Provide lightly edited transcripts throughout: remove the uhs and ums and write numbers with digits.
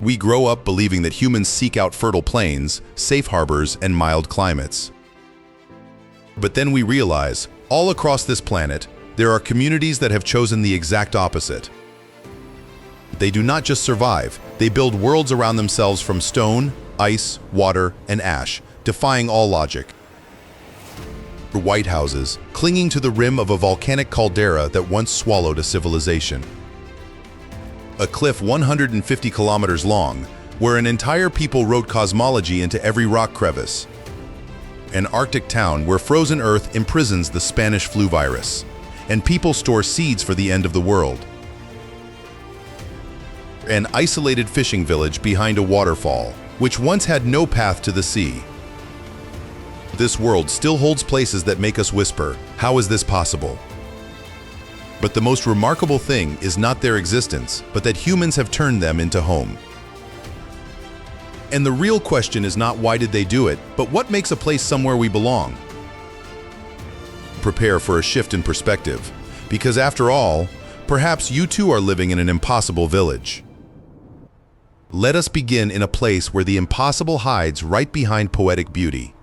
We grow up believing that humans seek out fertile plains, safe harbors, and mild climates. But then we realize, all across this planet, there are communities that have chosen the exact opposite. They do not just survive, they build worlds around themselves from stone, ice, water, and ash, defying all logic. White houses, clinging to the rim of a volcanic caldera that once swallowed a civilization. A cliff 150 kilometers long, where an entire people wrote cosmology into every rock crevice. An Arctic town where frozen Earth imprisons the Spanish flu virus, and people store seeds for the end of the world. An isolated fishing village behind a waterfall, which once had no path to the sea. This world still holds places that make us whisper, how is this possible? But the most remarkable thing is not their existence, but that humans have turned them into home. And the real question is not why did they do it, but what makes a place somewhere we belong? Prepare for a shift in perspective, because after all, perhaps you too are living in an impossible village. Let us begin in a place where the impossible hides right behind poetic beauty.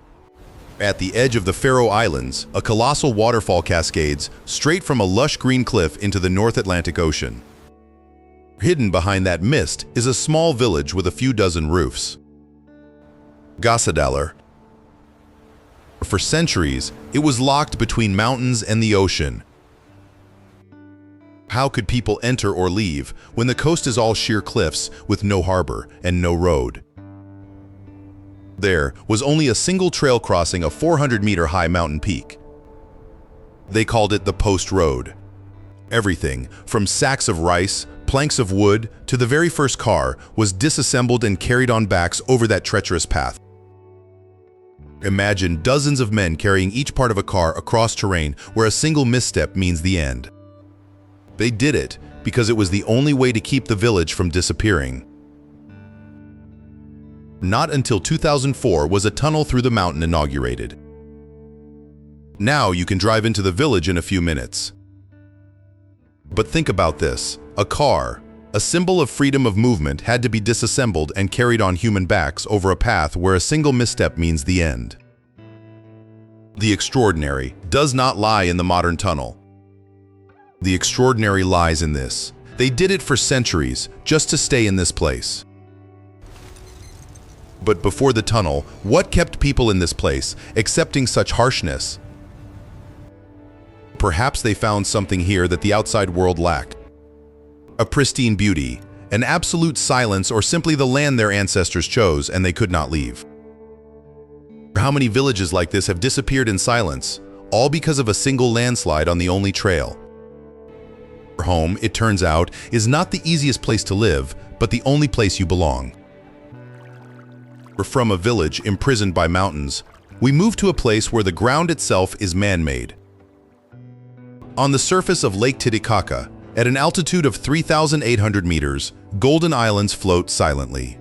At the edge of the Faroe Islands, a colossal waterfall cascades straight from a lush green cliff into the North Atlantic Ocean. Hidden behind that mist is a small village with a few dozen roofs. Gásadalur. For centuries, it was locked between mountains and the ocean. How could people enter or leave when the coast is all sheer cliffs with no harbor and no road? There was only a single trail crossing a 400-meter-high mountain peak. They called it the Post Road. Everything, from sacks of rice, planks of wood, to the very first car, was disassembled and carried on backs over that treacherous path. Imagine dozens of men carrying each part of a car across terrain where a single misstep means the end. They did it because it was the only way to keep the village from disappearing. Not until 2004 was a tunnel through the mountain inaugurated. Now you can drive into the village in a few minutes. But think about this. A car, a symbol of freedom of movement, had to be disassembled and carried on human backs over a path where a single misstep means the end. The extraordinary does not lie in the modern tunnel. The extraordinary lies in this. They did it for centuries just to stay in this place. But before the tunnel, what kept people in this place, accepting such harshness? Perhaps they found something here that the outside world lacked. A pristine beauty, an absolute silence, or simply the land their ancestors chose and they could not leave. How many villages like this have disappeared in silence, all because of a single landslide on the only trail? Home, it turns out, is not the easiest place to live, but the only place you belong. From a village imprisoned by mountains, we move to a place where the ground itself is man-made. On the surface of Lake Titicaca, at an altitude of 3,800 meters, golden islands float silently.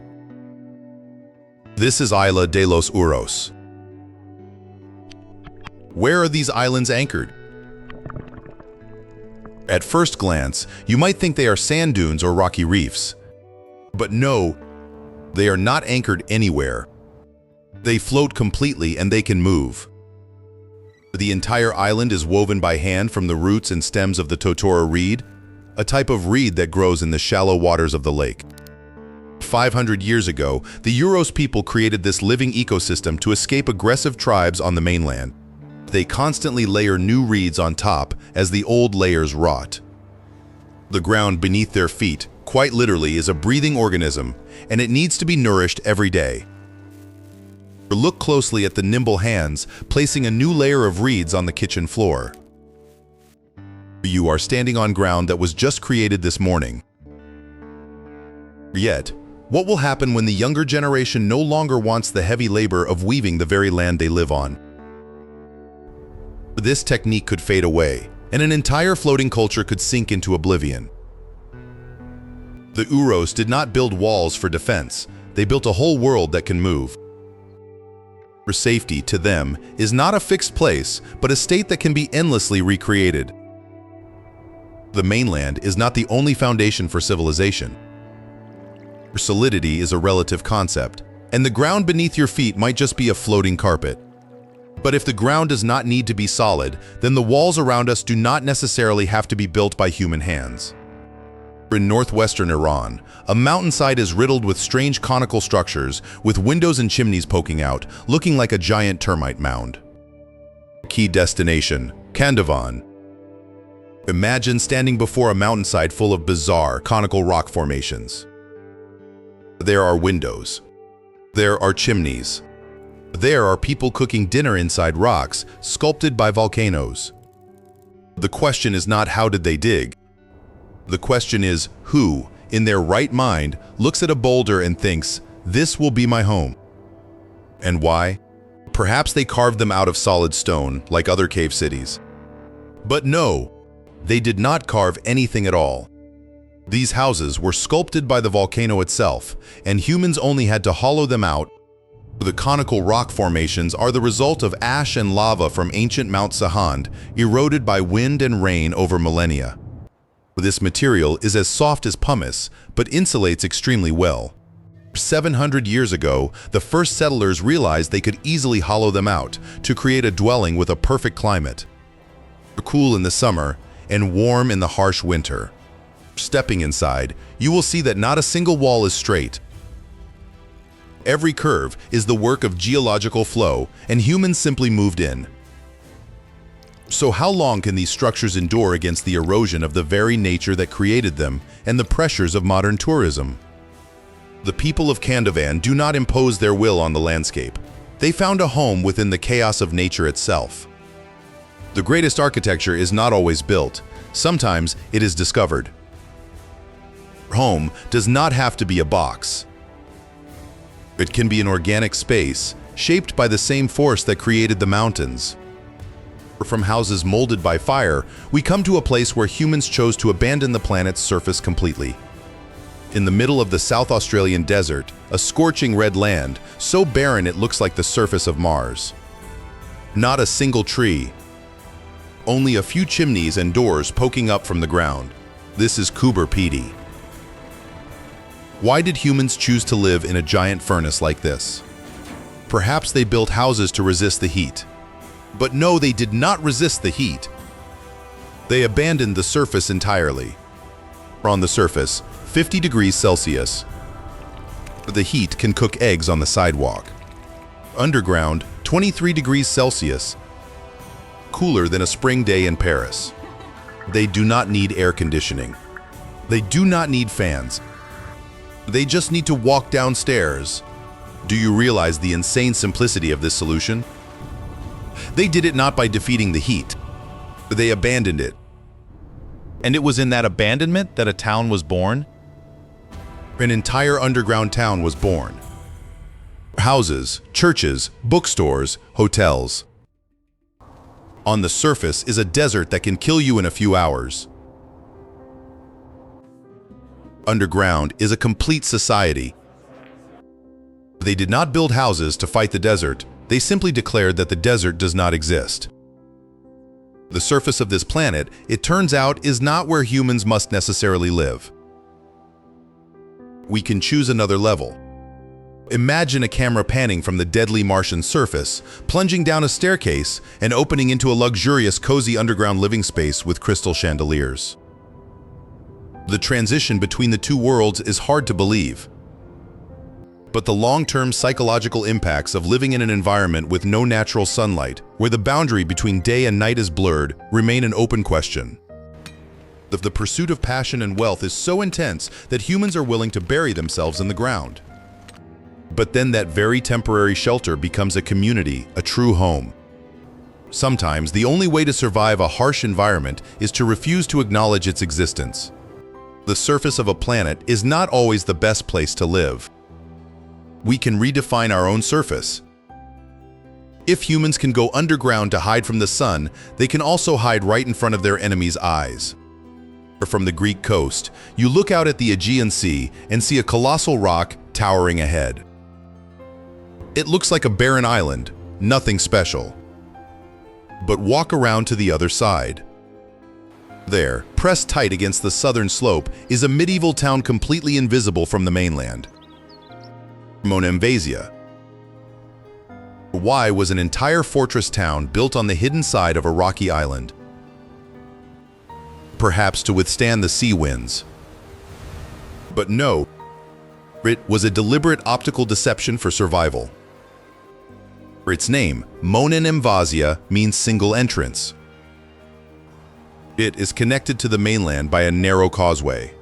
This is Isla de los Uros. Where are these islands anchored? At first glance, you might think they are sand dunes or rocky reefs. But no, they are not anchored anywhere. They float completely and they can move. The entire island is woven by hand from the roots and stems of the totora reed, a type of reed that grows in the shallow waters of the lake. 500 years ago, the Uros people created this living ecosystem to escape aggressive tribes on the mainland. They constantly layer new reeds on top as the old layers rot. The ground beneath their feet, quite literally, is a breathing organism, and it needs to be nourished every day. Look closely at the nimble hands placing a new layer of reeds on the kitchen floor. You are standing on ground that was just created this morning. Yet, what will happen when the younger generation no longer wants the heavy labor of weaving the very land they live on? This technique could fade away, and an entire floating culture could sink into oblivion. The Uros did not build walls for defense, they built a whole world that can move. For safety, to them, is not a fixed place, but a state that can be endlessly recreated. The mainland is not the only foundation for civilization. Solidity is a relative concept, and the ground beneath your feet might just be a floating carpet. But if the ground does not need to be solid, then the walls around us do not necessarily have to be built by human hands. In northwestern Iran, a mountainside is riddled with strange conical structures with windows and chimneys poking out, looking like a giant termite mound. Key destination, Kandahar. Imagine standing before a mountainside full of bizarre, conical rock formations. There are windows. There are chimneys. There are people cooking dinner inside rocks, sculpted by volcanoes. The question is not how did they dig. The question is who, in their right mind, looks at a boulder and thinks, this will be my home. And why? Perhaps they carved them out of solid stone, like other cave cities. But no, they did not carve anything at all. These houses were sculpted by the volcano itself, and humans only had to hollow them out. The conical rock formations are the result of ash and lava from ancient Mount Sahand, eroded by wind and rain over millennia. This material is as soft as pumice, but insulates extremely well. 700 years ago, the first settlers realized they could easily hollow them out to create a dwelling with a perfect climate. Cool in the summer and warm in the harsh winter. Stepping inside, you will see that not a single wall is straight. Every curve is the work of geological flow, and humans simply moved in. So how long can these structures endure against the erosion of the very nature that created them and the pressures of modern tourism? The people of Kandahar do not impose their will on the landscape. They found a home within the chaos of nature itself. The greatest architecture is not always built. Sometimes it is discovered. Home does not have to be a box. It can be an organic space, shaped by the same force that created the mountains. From houses molded by fire, we come to a place where humans chose to abandon the planet's surface completely. In the middle of the South Australian desert, a scorching red land, so barren it looks like the surface of Mars. Not a single tree. Only a few chimneys and doors poking up from the ground. This is Kuber Pidi. Why did humans choose to live in a giant furnace like this? Perhaps they built houses to resist the heat. But no, they did not resist the heat. They abandoned the surface entirely. On the surface, 50 degrees Celsius. The heat can cook eggs on the sidewalk. Underground, 23 degrees Celsius. Cooler than a spring day in Paris. They do not need air conditioning. They do not need fans. They just need to walk downstairs. Do you realize the insane simplicity of this solution? They did it not by defeating the heat. They abandoned it. And it was in that abandonment that a town was born? An entire underground town was born. Houses, churches, bookstores, hotels. On the surface is a desert that can kill you in a few hours. Underground is a complete society. They did not build houses to fight the desert. They simply declared that the desert does not exist. The surface of this planet, it turns out, is not where humans must necessarily live. We can choose another level. Imagine a camera panning from the deadly Martian surface, plunging down a staircase, and opening into a luxurious, cozy underground living space with crystal chandeliers. The transition between the two worlds is hard to believe. But the long-term psychological impacts of living in an environment with no natural sunlight, where the boundary between day and night is blurred, remain an open question. The pursuit of passion and wealth is so intense that humans are willing to bury themselves in the ground. But then that very temporary shelter becomes a community, a true home. Sometimes the only way to survive a harsh environment is to refuse to acknowledge its existence. The surface of a planet is not always the best place to live. We can redefine our own surface. If humans can go underground to hide from the sun, they can also hide right in front of their enemies' eyes. From the Greek coast, you look out at the Aegean Sea and see a colossal rock towering ahead. It looks like a barren island, nothing special. But walk around to the other side. There, pressed tight against the southern slope, is a medieval town completely invisible from the mainland. Monemvasia. Y was an entire fortress town built on the hidden side of a rocky island, perhaps to withstand the sea winds. But no, it was a deliberate optical deception for survival. Its name, Monemvasia, means single entrance. It is connected to the mainland by a narrow causeway.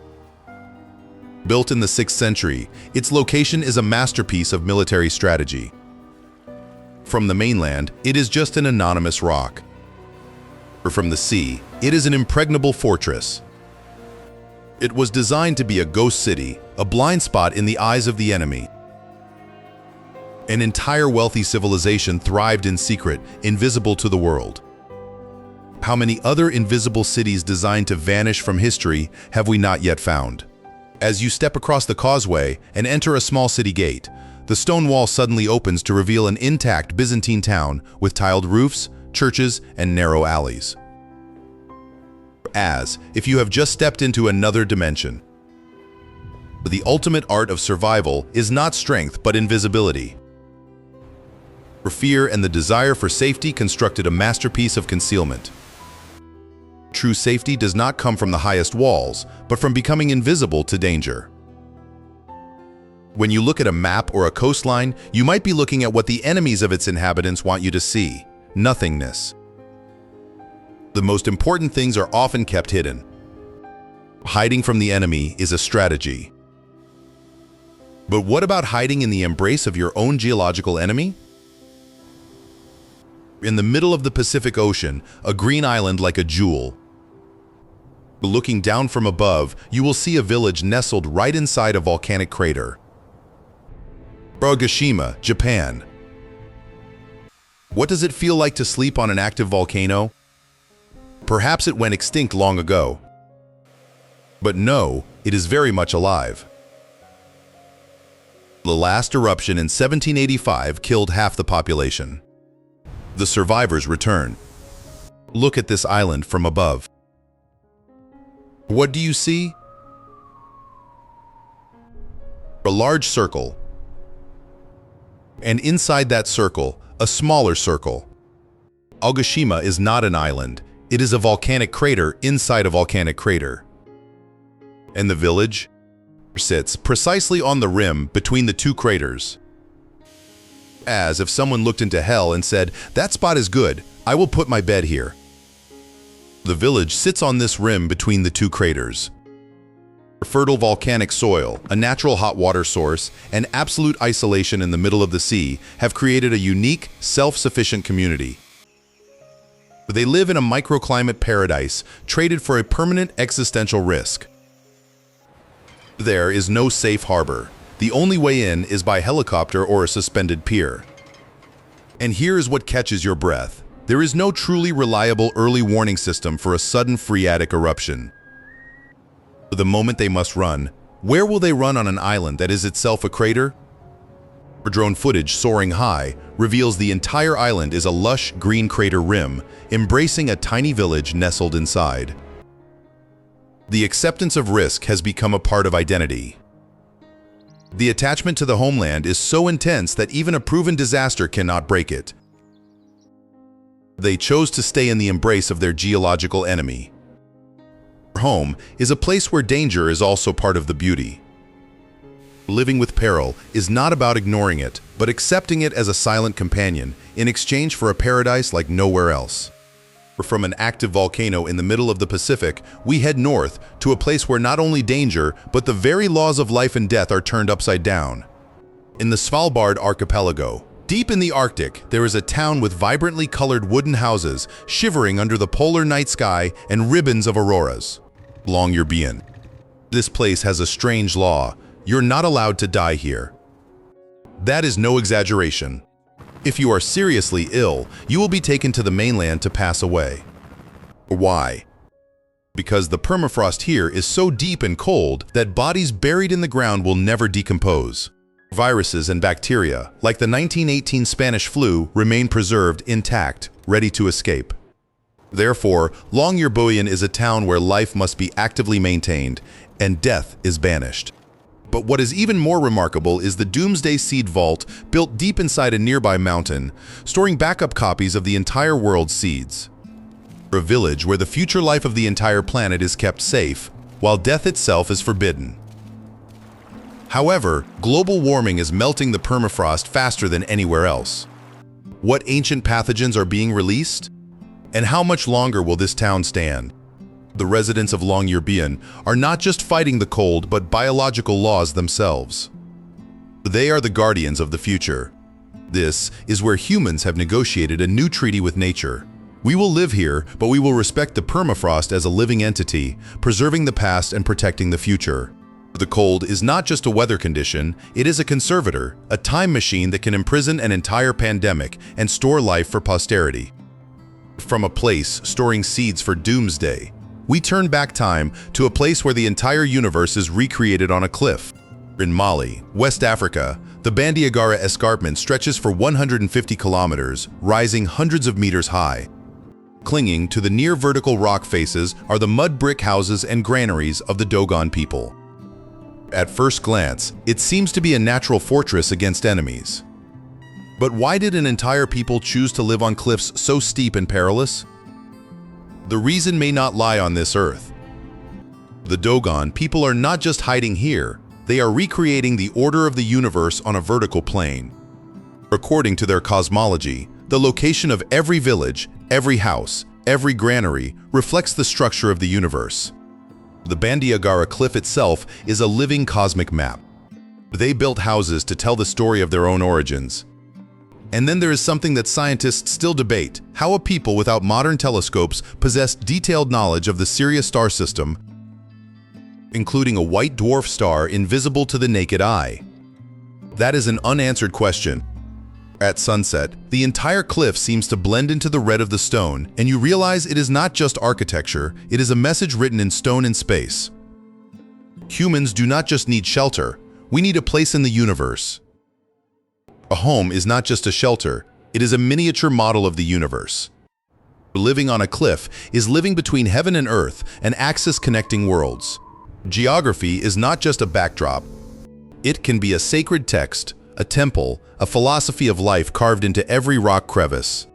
Built in the 6th century, its location is a masterpiece of military strategy. From the mainland, it is just an anonymous rock. Or from the sea, it is an impregnable fortress. It was designed to be a ghost city, a blind spot in the eyes of the enemy. An entire wealthy civilization thrived in secret, invisible to the world. How many other invisible cities designed to vanish from history have we not yet found? As you step across the causeway and enter a small city gate, the stone wall suddenly opens to reveal an intact Byzantine town with tiled roofs, churches, and narrow alleys. As if you have just stepped into another dimension. The ultimate art of survival is not strength but invisibility. Fear and the desire for safety constructed a masterpiece of concealment. True safety does not come from the highest walls, but from becoming invisible to danger. When you look at a map or a coastline, you might be looking at what the enemies of its inhabitants want you to see: nothingness. The most important things are often kept hidden. Hiding from the enemy is a strategy. But what about hiding in the embrace of your own geological enemy? In the middle of the Pacific Ocean, a green island like a jewel. Looking down from above, you will see a village nestled right inside a volcanic crater. Ogashima, Japan. What does it feel like to sleep on an active volcano? Perhaps it went extinct long ago. But no, it is very much alive. The last eruption in 1785 killed half the population. The survivors return. Look at this island from above. What do you see? A large circle. And inside that circle, a smaller circle. Ogashima is not an island. It is a volcanic crater inside a volcanic crater. And the village sits precisely on the rim between the two craters. As if someone looked into hell and said, "That spot is good, I will put my bed here." The village sits on this rim between the two craters. Fertile volcanic soil, a natural hot water source, and absolute isolation in the middle of the sea have created a unique, self-sufficient community. They live in a microclimate paradise, traded for a permanent existential risk. There is no safe harbor. The only way in is by helicopter or a suspended pier. And here is what catches your breath. There is no truly reliable early warning system for a sudden phreatic eruption. The moment they must run, where will they run on an island that is itself a crater? Drone footage soaring high reveals the entire island is a lush green crater rim, embracing a tiny village nestled inside. The acceptance of risk has become a part of identity. The attachment to the homeland is so intense that even a proven disaster cannot break it. They chose to stay in the embrace of their geological enemy. Home is a place where danger is also part of the beauty. Living with peril is not about ignoring it, but accepting it as a silent companion in exchange for a paradise like nowhere else. From an active volcano in the middle of the Pacific, we head north to a place where not only danger, but the very laws of life and death are turned upside down. In the Svalbard archipelago, deep in the Arctic, there is a town with vibrantly colored wooden houses shivering under the polar night sky and ribbons of auroras. Longyearbyen. This place has a strange law. You're not allowed to die here. That is no exaggeration. If you are seriously ill, you will be taken to the mainland to pass away. Why? Because the permafrost here is so deep and cold that bodies buried in the ground will never decompose. Viruses and bacteria, like the 1918 Spanish flu, remain preserved intact, ready to escape. Therefore, Longyearbyen is a town where life must be actively maintained and death is banished. But what is even more remarkable is the Doomsday Seed Vault built deep inside a nearby mountain, storing backup copies of the entire world's seeds. A village where the future life of the entire planet is kept safe, while death itself is forbidden. However, global warming is melting the permafrost faster than anywhere else. What ancient pathogens are being released? And how much longer will this town stand? The residents of Longyearbyen are not just fighting the cold, but biological laws themselves. They are the guardians of the future. This is where humans have negotiated a new treaty with nature. We will live here, but we will respect the permafrost as a living entity, preserving the past and protecting the future. The cold is not just a weather condition, it is a conservator, a time machine that can imprison an entire pandemic and store life for posterity. From a place storing seeds for doomsday, we turn back time to a place where the entire universe is recreated on a cliff. In Mali, West Africa, the Bandiagara escarpment stretches for 150 kilometers, rising hundreds of meters high. Clinging to the near-vertical rock faces are the mud brick houses and granaries of the Dogon people. At first glance, it seems to be a natural fortress against enemies. But why did an entire people choose to live on cliffs so steep and perilous? The reason may not lie on this earth. The Dogon people are not just hiding here, they are recreating the order of the universe on a vertical plane. According to their cosmology, the location of every village, every house, every granary reflects the structure of the universe. The Bandiagara cliff itself is a living cosmic map. They built houses to tell the story of their own origins. And then there is something that scientists still debate: how a people without modern telescopes possessed detailed knowledge of the Sirius star system, including a white dwarf star invisible to the naked eye. That is an unanswered question. At sunset, the entire cliff seems to blend into the red of the stone, and you realize it is not just architecture, it is a message written in stone in space. Humans do not just need shelter, we need a place in the universe. A home is not just a shelter, it is a miniature model of the universe. Living on a cliff is living between heaven and earth, an axis connecting worlds. Geography is not just a backdrop. It can be a sacred text, a temple, a philosophy of life carved into every rock crevice.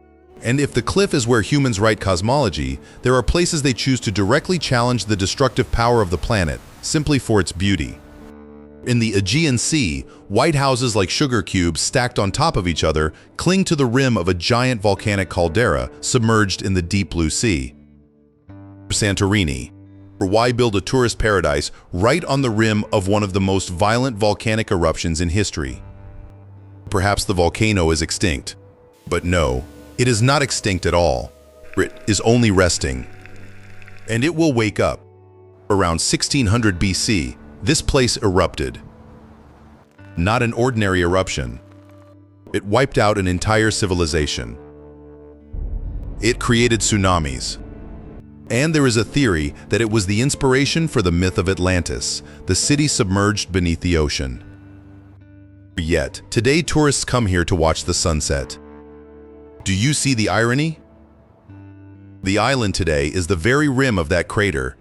And if the cliff is where humans write cosmology, there are places they choose to directly challenge the destructive power of the planet, simply for its beauty. In the Aegean Sea, white houses like sugar cubes stacked on top of each other cling to the rim of a giant volcanic caldera submerged in the deep blue sea. Santorini. Why build a tourist paradise right on the rim of one of the most violent volcanic eruptions in history? Perhaps the volcano is extinct. But no, it is not extinct at all. It is only resting. And it will wake up. Around 1600 BC, this place erupted. Not an ordinary eruption. It wiped out an entire civilization. It created tsunamis. And there is a theory that it was the inspiration for the myth of Atlantis, the city submerged beneath the ocean. Yet, today tourists come here to watch the sunset. Do you see the irony? The island today is the very rim of that crater.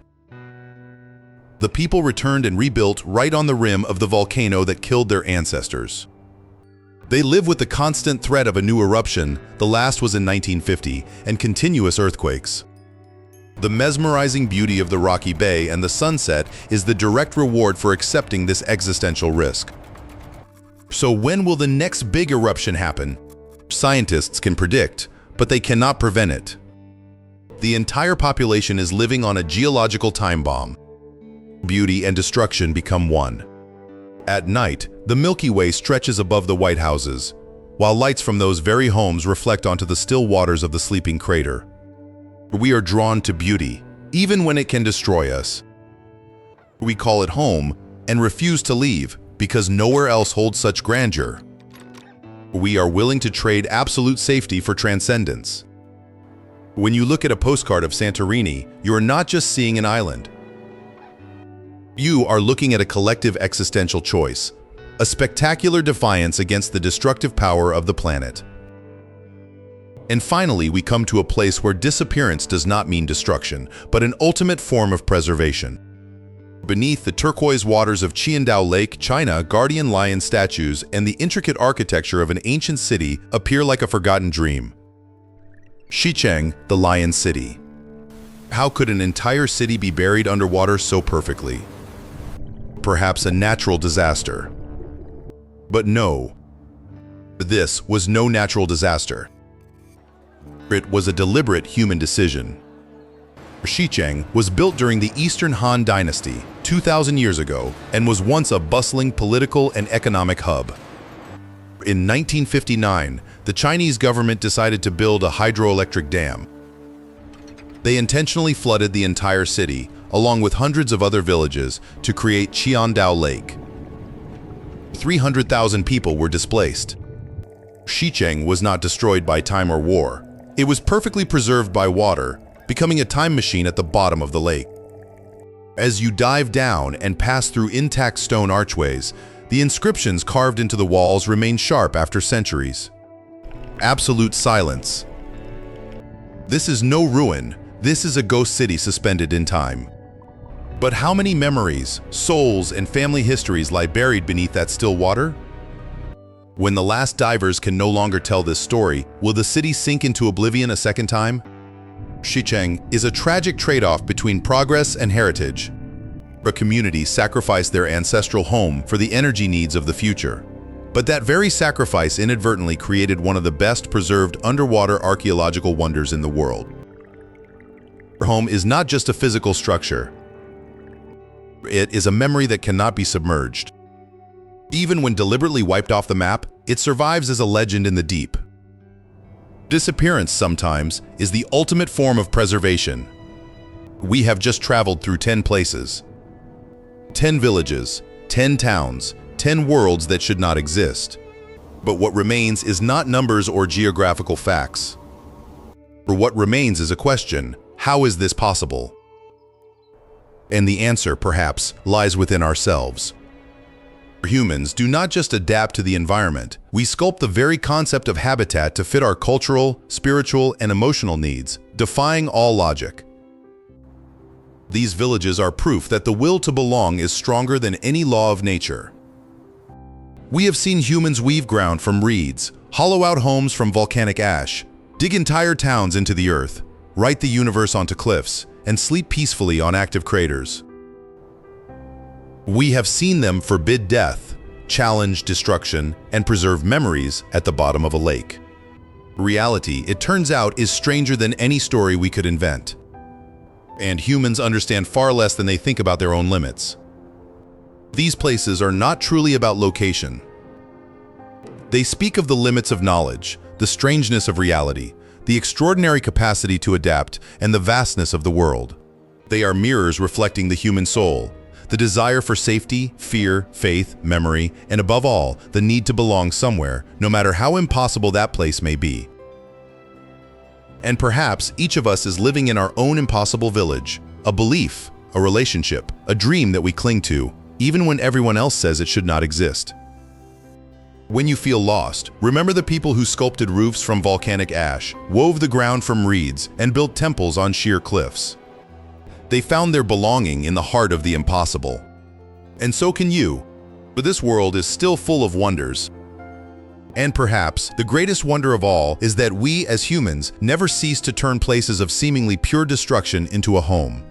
The people returned and rebuilt right on the rim of the volcano that killed their ancestors. They live with the constant threat of a new eruption, the last was in 1950, and continuous earthquakes. The mesmerizing beauty of the rocky bay and the sunset is the direct reward for accepting this existential risk. So when will the next big eruption happen? Scientists can predict, but they cannot prevent it. The entire population is living on a geological time bomb. Beauty and destruction become one. At night, the Milky Way stretches above the white houses, while lights from those very homes reflect onto the still waters of the sleeping crater. We are drawn to beauty, even when it can destroy us. We call it home and refuse to leave because nowhere else holds such grandeur. We are willing to trade absolute safety for transcendence. When you look at a postcard of Santorini, you are not just seeing an island. You are looking at a collective existential choice, a spectacular defiance against the destructive power of the planet. And finally, we come to a place where disappearance does not mean destruction, but an ultimate form of preservation. Beneath the turquoise waters of Qiandao Lake, China, guardian lion statues and the intricate architecture of an ancient city appear like a forgotten dream. Xicheng, the Lion City. How could an entire city be buried underwater so perfectly? Perhaps a natural disaster. But no, this was no natural disaster. It was a deliberate human decision. Xicheng was built during the Eastern Han Dynasty 2,000 years ago and was once a bustling political and economic hub. In 1959, the Chinese government decided to build a hydroelectric dam. They intentionally flooded the entire city, along with hundreds of other villages, to create Qiandao Lake. 300,000 people were displaced. Xicheng was not destroyed by time or war. It was perfectly preserved by water, becoming a time machine at the bottom of the lake. As you dive down and pass through intact stone archways, the inscriptions carved into the walls remain sharp after centuries. Absolute silence. This is no ruin, this is a ghost city suspended in time. But how many memories, souls, and family histories lie buried beneath that still water? When the last divers can no longer tell this story, will the city sink into oblivion a second time? Xicheng is a tragic trade-off between progress and heritage. A community sacrificed their ancestral home for the energy needs of the future. But that very sacrifice inadvertently created one of the best preserved underwater archaeological wonders in the world. Our home is not just a physical structure. It is a memory that cannot be submerged. Even when deliberately wiped off the map, it survives as a legend in the deep. Disappearance sometimes is the ultimate form of preservation. We have just traveled through 10 places, 10 villages, 10 towns, 10 worlds that should not exist. But what remains is not numbers or geographical facts. For what remains is a question: how is this possible? And the answer, perhaps, lies within ourselves. Humans do not just adapt to the environment, we sculpt the very concept of habitat to fit our cultural, spiritual, and emotional needs, defying all logic. These villages are proof that the will to belong is stronger than any law of nature. We have seen humans weave ground from reeds, hollow out homes from volcanic ash, dig entire towns into the earth, write the universe onto cliffs, and sleep peacefully on active craters. We have seen them forbid death, challenge destruction, and preserve memories at the bottom of a lake. Reality, it turns out, is stranger than any story we could invent. And humans understand far less than they think about their own limits. These places are not truly about location. They speak of the limits of knowledge, the strangeness of reality, the extraordinary capacity to adapt, and the vastness of the world. They are mirrors reflecting the human soul, the desire for safety, fear, faith, memory, and above all, the need to belong somewhere, no matter how impossible that place may be. And perhaps each of us is living in our own impossible village, a belief, a relationship, a dream that we cling to, even when everyone else says it should not exist. When you feel lost, remember the people who sculpted roofs from volcanic ash, wove the ground from reeds, and built temples on sheer cliffs. They found their belonging in the heart of the impossible. And so can you, but this world is still full of wonders. And perhaps the greatest wonder of all is that we as humans never cease to turn places of seemingly pure destruction into a home.